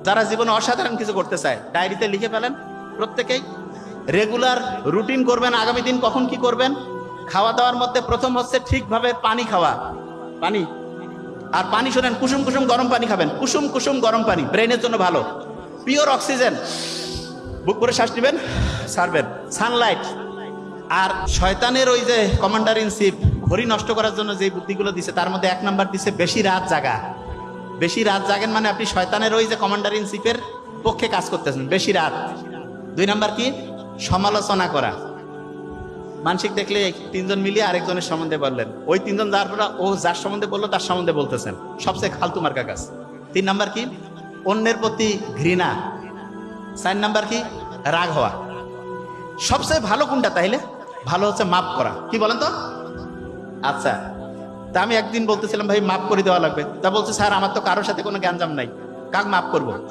যারা জীবনে অসাধারণ কিছু করতে চায় ডায়েরিতে লিখে ফেলেন প্রত্যেকেই। রেগুলার রুটিন করবেন, আগামী দিন কখন কি করবেন। খাওয়া দাওয়ার মধ্যে প্রথম হচ্ছে ঠিকভাবে পানি খাওয়া, পানি। আর পানি শোনেন, কুসুম কুসুম গরম পানি খাবেন, কুসুম কুসুম গরম পানি ব্রেনের জন্য ভালো। পিওর অক্সিজেন, বুক করে শ্বাস নেবেন, ছাড়বেন। সানলাইট। আর শয়তানের ওই যে কমান্ডার ইন চিফ ঘড়ি নষ্ট করার জন্য যে বুদ্ধিগুলো দিছে তার মধ্যে 1 নাম্বার দিছে বেশি রাত জাগা। বেশি রাত জাগেন মানে আপনি শয়তানের ওই যে কমান্ডার ইন চিফের পক্ষে কাজ করতেছেন, বেশি রাত। 2 নাম্বার কি? সমালোচনা করা। মানসিক দেখলে 3 জন মিলিয়ে আরেকজনের সম্বন্ধে বললেন, ওই 3 জন যার পর ও যার সম্বন্ধে বললো তার সম্বন্ধে বলতেছেন, সবচেয়ে ফালতু মার্কা কাজ। 3 নাম্বার কি? অন্যের প্রতি ঘৃণা। 4 নাম্বার কি? রাগ হওয়া। সবচেয়ে ভালো কোনটা তাইলে? ভালো হচ্ছে মাফ করা। কি বলেন তো? আচ্ছা, তা আমি একদিন বলতেছিলাম ভাই মাফ করে দেওয়া লাগবে, তা বলছে স্যার আমার তো কারোর সাথে কোনো গ্যাঞ্জাম নাই, কাক মাফ করবো?